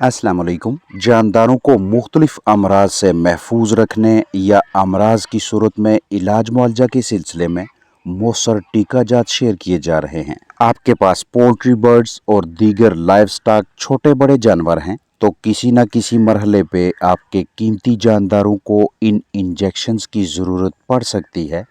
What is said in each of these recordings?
अस्सलाम वालेकुम। जानदारों को मुख्तलिफ अमराज से महफूज रखने या अमराज की सूरत में इलाज मुआवजा के सिलसिले में मौसर टीका जात शेयर किए जा रहे हैं। आपके पास पोल्ट्री, बर्ड्स और दीगर लाइव स्टॉक छोटे बड़े जानवर हैं तो किसी न किसी मरहले पे आपके कीमती जानदारों को इन इंजेक्शंस की ज़रूरत पड़ सकती है,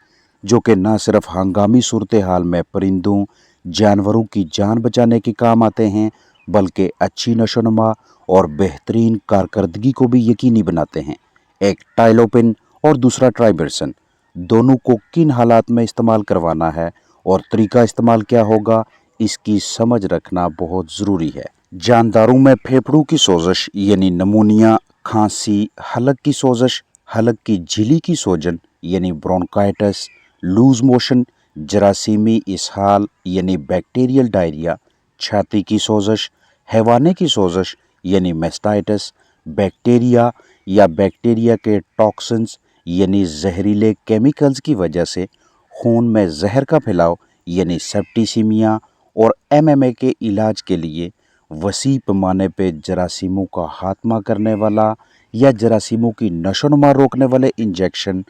जो कि न सिर्फ हंगामी सूरत हाल में परिंदों जानवरों की जान बचाने के काम आते हैं, बल्कि अच्छी नशोनुमा और बेहतरीन कारकर्दगी को भी यकीनी बनाते हैं। एक टाइलोपिन और दूसरा ट्राइबरसन, दोनों को किन हालात में इस्तेमाल करवाना है और तरीका इस्तेमाल क्या होगा, इसकी समझ रखना बहुत ज़रूरी है। जानदारों में फेफड़ों की सोजश यानी नमूनिया, खांसी, हलक की सोजश, हलक की झिल्ली की सोजन यानी ब्रोंकाइटिस, लूज मोशन, जरासीमी इसहाल यानी बैक्टीरियल डायरिया, छाती की सोजश, हैवाने की सोजश यानी मेस्टाइटिस, बैक्टीरिया या बैक्टीरिया के टॉक्सिन्स यानी जहरीले केमिकल्स की वजह से खून में जहर का फैलाव यानी सेप्टिसीमिया, और एमएमए के इलाज के लिए वसी पैमाने पे जरासीमों का खात्मा करने वाला या जरासीमों की नशोनुमा रोकने वाले इंजेक्शन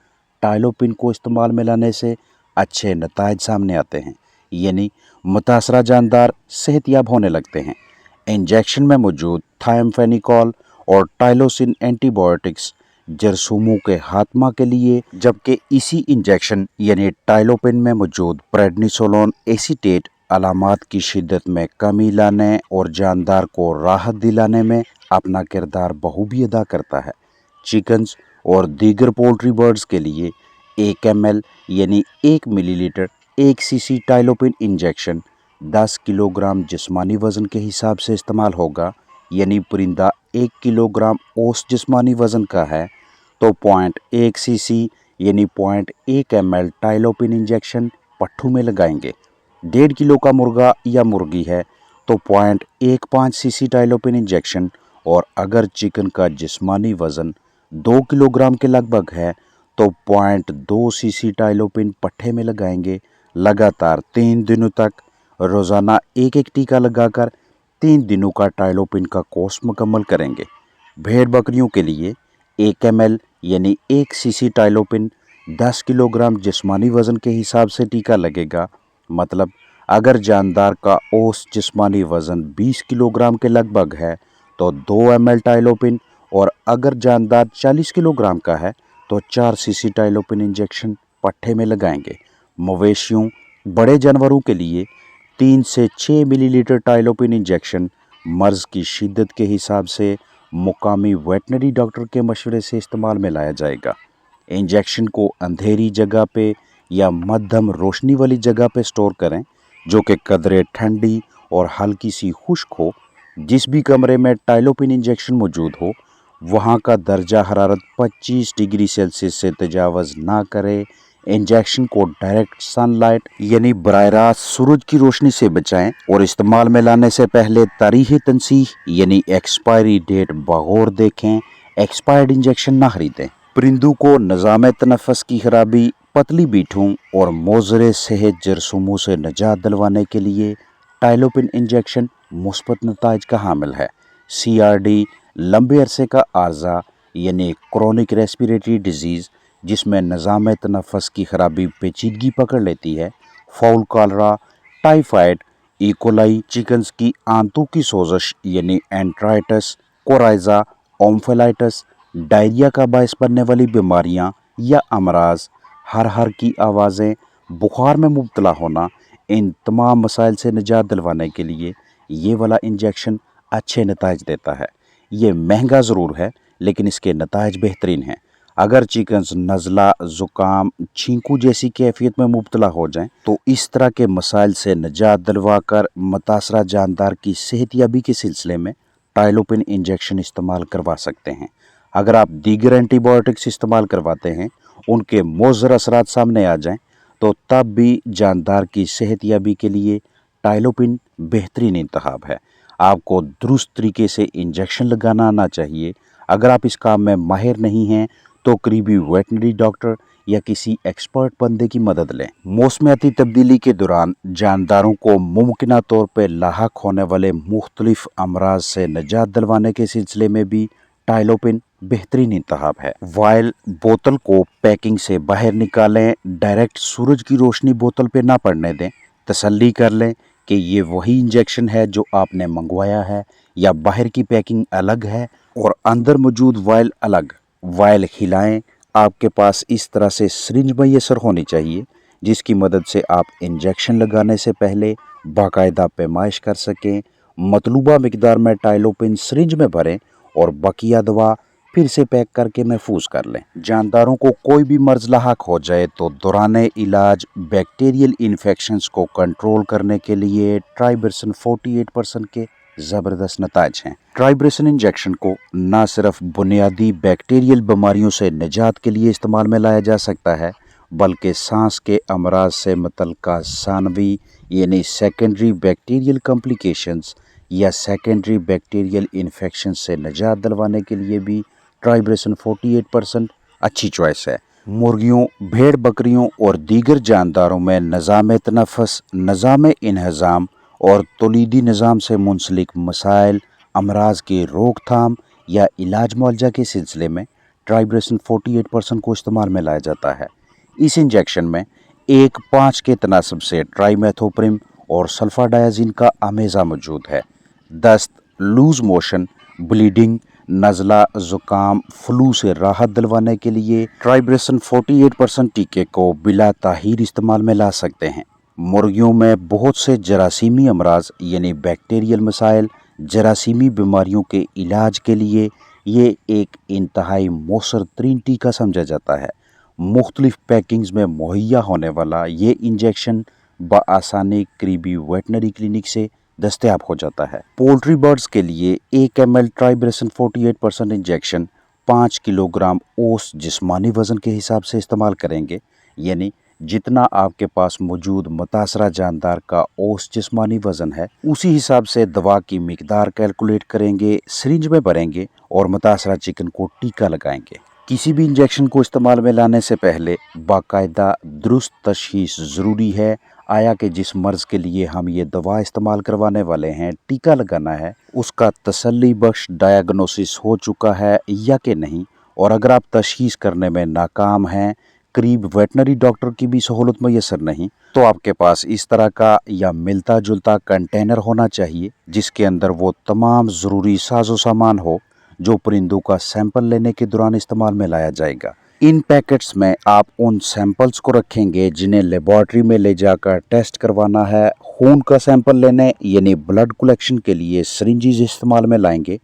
टाइलोपिन को इस्तेमाल में लाने से अच्छे नतायज सामने आते हैं, यानी मुतासरा जानदार सेहतियाब होने लगते हैं। इंजेक्शन में मौजूद थायमफेनिकॉल और टाइलोसिन एंटीबायोटिक्स जरासीमों के खात्मा के लिए, जबकि इसी इंजेक्शन यानी टाइलोपिन में मौजूद प्रेडनिसोलोन एसीटेट अलामात की शिद्दत में कमी लाने और जानदार को राहत दिलाने में अपना किरदार बखूबी अदा करता है। चिकन्स और दीगर पोल्ट्री बर्ड्स के लिए 1 ml यानी 1 मिलीलीटर 1 cc टाइलोपिन इंजेक्शन 10 किलोग्राम जिस्मानी वज़न के हिसाब से इस्तेमाल होगा, यानी परिंदा 1 किलोग्राम औसत जिस्मानी वज़न का है तो 0.1 cc यानी 0.1 ml टाइलोपिन इंजेक्शन पट्ठू में लगाएंगे। 1.5 किलो का मुर्गा या मुर्गी है तो 0.15 cc टाइलोपिन इंजेक्शन, और अगर चिकन का जिस्मानी वज़न 2 किलोग्राम के लगभग है तो 0.2 cc टाइलोपिन पट्ठे में लगाएंगे। लगातार 3 दिनों तक रोज़ाना एक एक टीका लगाकर 3 दिनों का टाइलोपिन का कोर्स मुकम्मल करेंगे। भेड़ बकरियों के लिए 1 ml यानी 1 cc टाइलोपिन 10 किलोग्राम जिस्मानी वज़न के हिसाब से टीका लगेगा। मतलब अगर जानदार का औसत जिस्मानी वज़न 20 किलोग्राम के लगभग है तो 2 ml टाइलोपिन, और अगर जानदार 40 किलोग्राम का है तो 4 cc टाइलोपिन इंजेक्शन पट्ठे में लगाएंगे। मवेशियों, बड़े जानवरों के लिए 3 से 6 मिलीलीटर टाइलोपिन इंजेक्शन मर्ज़ की शिद्दत के हिसाब से मुकामी वेटनरी डॉक्टर के मशवरे से इस्तेमाल में लाया जाएगा। इंजेक्शन को अंधेरी जगह पे या मध्यम रोशनी वाली जगह पे स्टोर करें, जो कि कदरे ठंडी और हल्की सी खुश्क हो। जिस भी कमरे में टाइलोपिन इंजेक्शन मौजूद हो वहाँ का दर्जा हरारत 25 डिग्री सेल्सियस से तजावज़ ना करे। इंजेक्शन को डायरेक्ट सनलाइट यानी बराह रास्त सूरज की रोशनी से बचाएं, और इस्तेमाल में लाने से पहले तारीख़ तनसीह यानी एक्सपायरी डेट बगौर देखें। एक्सपायर्ड इंजेक्शन ना खरीदें। परिंदों को निज़ाम तनफ़्फ़ुस की खराबी, पतली बीठों और मोज़रे सेहत जरासीमों से निजात दिलवाने के लिए टाइलोपिन इंजेक्शन मुस्बत नताइज का हामिल है। CRD लंबे अरसे का आर्जा यानी क्रोनिक रेस्पिरेटरी डिजीज़, जिसमें निज़ाम तनफ़्फ़ुस की खराबी पेचीदगी पकड़ लेती है। Foul cholera, typhoid, E coli, chickens की आंतों की सोजश यानी एंट्राइटिस, कोराइजा, ओम्फेलाइटिस, डायरिया का बायस बनने वाली बीमारियां या अमराज, हर की आवाज़ें, बुखार में मुब्तला होना, इन तमाम मसाइल से निजात दिलवाने के लिए ये वाला इंजेक्शन अच्छे नताइज देता है। ये महंगा ज़रूर है लेकिन इसके नताइज बेहतरीन हैं। अगर चिकन्स नज़ला, ज़ुकाम, छींकू जैसी कैफियत में मुब्तला हो जाएं तो इस तरह के मसाइल से निजात दिलवा कर मुतासरा जानदार की सेहतियाबी के सिलसिले में टाइलोपिन इंजेक्शन इस्तेमाल करवा सकते हैं। अगर आप दीगर एंटीबायोटिक्स इस्तेमाल करवाते हैं, उनके मुज़र असरात सामने आ जाएं तो तब भी जानदार की सेहतियाबी के लिए टाइलोपिन बेहतरीन इंतखाब है। आपको दुरुस्त तरीके से इंजेक्शन लगाना आना चाहिए। अगर आप इस काम में माहिर नहीं हैं तो करीबी वेटनरी डॉक्टर या किसी एक्सपर्ट बंदे की मदद लें। मौसमियाती तब्दीली के दौरान जानदारों को मुमकिना तौर पर लाहक होने वाले मुख्तलिफ अमराज से निजात दिलवाने के सिलसिले में भी टाइलोपिन बेहतरीन इंतखाब है। वाइल बोतल को पैकिंग से बाहर निकालें, डायरेक्ट सूरज की रोशनी बोतल पे ना पड़ने दें। तसल्ली कर लें कि ये वही इंजेक्शन है जो आपने मंगवाया है या बाहर की पैकिंग अलग है और अंदर मौजूद वाइल अलग। वाइल हिलाएं। आपके पास इस तरह से सिरिंज मैसर होनी चाहिए जिसकी मदद से आप इंजेक्शन लगाने से पहले बाकायदा पैमाइश कर सकें। मतलूबा मिकदार में टाइलोपिन सिरिंज में भरें और बकिया दवा फिर से पैक करके महफूज कर लें। जानदारों को कोई भी मर्ज लाहक हो जाए तो दौरान इलाज बैक्टीरियल इन्फेक्शंस को कंट्रोल करने के लिए ट्राइब्रेसन 48% के ज़बरदस्त नताज हैं। ट्राइब्रेसन इंजेक्शन को न सिर्फ बुनियादी बैक्टीरियल बीमारियों से निजात के लिए इस्तेमाल में लाया जा सकता है बल्कि सांस के अमराज से मुतल्लिका सानवी यानी सेकेंडरी बैक्टीरियल कॉम्प्लिकेशंस या सेकेंडरी बैक्टीरियल इन्फेक्शन से निजात दिलवाने के लिए भी ट्राइब्रेसन 48% अच्छी चॉइस है। मुर्गियों, भेड़ बकरियों और दीगर जानदारों में निज़ाम तनफ़ुस, निज़ाम इन्हज़ाम और तौलीदी निज़ाम से मुंसलिक मसाइल, अमराज की रोकथाम या इलाज मुआवजा के सिलसिले में ट्राइब्रेसन 48% को इस्तेमाल में लाया जाता है। इस इंजेक्शन में 1-5 के तनासब से ट्राइमेथोप्रिम और सल्फाडायाजिन का आमेज़ा मौजूद है। दस्त, लूज मोशन, ब्लीडिंग, नज़ला, ज़ुकाम, फ्लू से राहत दिलवाने के लिए ट्राइब्रेसन 48% टीके को बिला ताहीर इस्तेमाल में ला सकते हैं। मुर्गियों में बहुत से जरासीमी अमराज यानी बैक्टीरियल मसाइल, जरासीमी बीमारियों के इलाज के लिए ये एक इंतहाई मौसर तरीन टीका समझा जाता है। मुख्तलिफ पैकिंग्स में मुहैया होने वाला ये इंजेक्शन बआसानी करीबी वेटनरी क्लिनिक से दस्तयाब हो जाता है। पोल्ट्री बर्ड्स के लिए 1 ml ट्राइब्रेसन 48% इंजेक्शन 5 किलोग्राम औस जिस्मानी वज़न के हिसाब से इस्तेमाल करेंगे, यानी जितना आपके पास मौजूद मुतासरा जानदार का औस जिस्मानी वज़न है उसी हिसाब से दवा की मिकदार कैलकुलेट करेंगे, सिरिंज में भरेंगे और मुतासरा चिकन को टीका लगाएंगे। किसी भी इंजेक्शन को इस्तेमाल में लाने से पहले बाकायदा दुरुस्त तशखीस ज़रूरी है। आया कि जिस मर्ज़ के लिए हम ये दवा इस्तेमाल करवाने वाले हैं, टीका लगाना है, उसका तसल्ली बख्श डायग्नोसिस हो चुका है या कि नहीं, और अगर आप तशखीस करने में नाकाम हैं, करीब वेटनरी डॉक्टर की भी सहूलत मैसर नहीं, तो आपके पास इस तरह का या मिलता जुलता कंटेनर होना चाहिए जिसके अंदर वो तमाम ज़रूरी साजो सामान हो जो परिंदों का सैंपल लेने के दौरान इस्तेमाल में लाया जाएगा। इन पैकेट्स में आप उन सैंपल्स को रखेंगे जिन्हें लेबॉर्ट्री में ले जाकर टेस्ट करवाना है। खून का सैंपल लेने यानी ब्लड कलेक्शन के लिए सिरिंजेस इस्तेमाल में लाएंगे।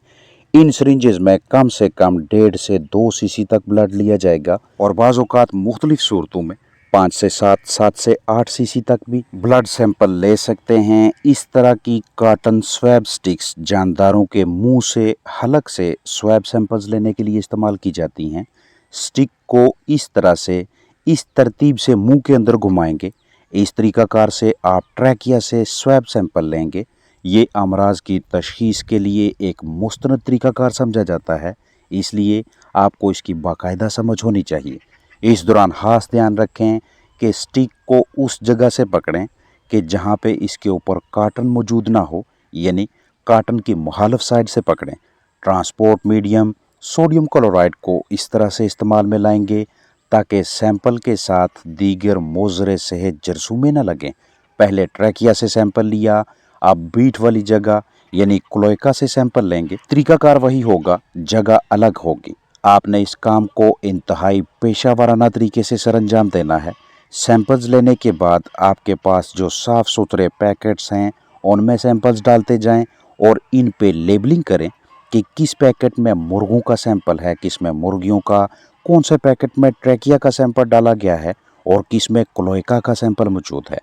इन सिरिंजेस में कम से कम 1.5 से 2 सीसी तक ब्लड लिया जाएगा और बाज़ औक़ात मुख्तलिफ सूरतों में 5 से 7, 7 से 8 सीसी तक भी ब्लड सैंपल ले सकते हैं। इस तरह की कॉटन स्वैब स्टिक्स जानदारों के मुंह से, हलक से स्वैब सैंपल्स लेने के लिए इस्तेमाल की जाती हैं। स्टिक को इस तरह से, इस तरतीब से मुंह के अंदर घुमाएंगे। इस तरीक़ाकार से आप ट्रैकिया से स्वैब सैंपल लेंगे। ये अमराज की तशखीस के लिए एक मुस्तनद तरीक़ाकार समझा जाता है, इसलिए आपको इसकी बाकायदा समझ होनी चाहिए। इस दौरान खास ध्यान रखें कि स्टिक को उस जगह से पकड़ें कि जहाँ पे इसके ऊपर काटन मौजूद ना हो, यानी काटन की मुखालिफ साइड से पकड़ें। ट्रांसपोर्ट मीडियम सोडियम क्लोराइड को इस तरह से इस्तेमाल में लाएंगे ताकि सैंपल के साथ दीगर मोज़रे सेहत जरसूमें न लगें। पहले ट्रैकिया से सैंपल लिया, अब बीट वाली जगह यानी क्लोएका से सैंपल लेंगे। तरीक़ाकार वही होगा, जगह अलग होगी। आपने इस काम को इंतहाई पेशा वाराना तरीके से सरअंजाम देना है। सैंपल्स लेने के बाद आपके पास जो साफ़ सुथरे पैकेट्स हैं उनमें सैंपल्स डालते जाएं और इन पे लेबलिंग करें कि किस पैकेट में मुर्गों का सैंपल है, किस में मुर्गियों का, कौन से पैकेट में ट्रैकिया का सैंपल डाला गया है और किस में क्लोएका का सैंपल मौजूद है।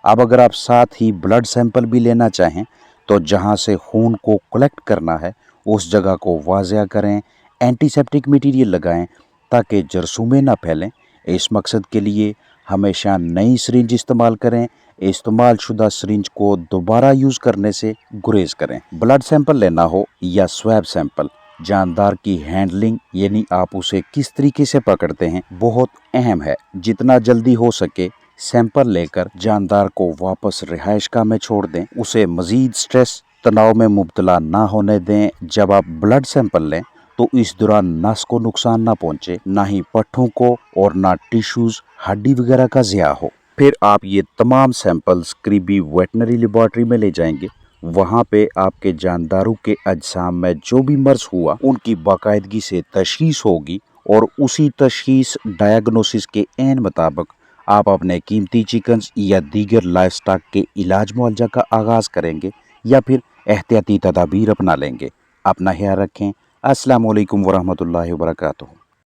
अब अगर आप साथ ही ब्लड सैंपल भी लेना चाहें तो जहां से खून को कलेक्ट करना है उस जगह को वाज़िया करें, एंटीसेप्टिक मटीरियल लगाएं ताकि जरसूमें ना फैलें। इस मकसद के लिए हमेशा नई सिरिंज इस्तेमाल करें। इस्तेमाल शुदा सिरिंज को दोबारा यूज़ करने से गुरेज करें। ब्लड सैंपल लेना हो या स्वैब सैंपल, जानदार की हैंडलिंग यानी आप उसे किस तरीके से पकड़ते हैं बहुत अहम है। जितना जल्दी हो सके सैंपल लेकर जानदार को वापस रिहाइशगाह में छोड़ दें। उसे मजीद स्ट्रेस तनाव में मुब्तला ना होने दें। जब आप ब्लड सैंपल लें तो इस दौरान नस को नुकसान ना पहुंचे, ना ही पट्ठों को और ना टिश्यूज हड्डी वगैरह का ज़िया हो। फिर आप ये तमाम सैंपल्स करीबी वेटनरी लेबॉर्ट्री में ले जाएंगे। वहाँ पे आपके जानदारों के अजसाम में जो भी मर्ज हुआ उनकी बाकायदगी से तशखीस होगी और उसी तशखीस डायग्नोसिस के ऐन मुताबिक आप अपने कीमती चिकन्स या दीगर लाइफ स्टॉक के इलाज मुआवजा का आगाज़ करेंगे या फिर एहतियाती तदाबीर अपना लेंगे। अपना ख्याल रखें। अस्सलाम वालेकुम वरहमतुल्लाहि वबरकातुहू।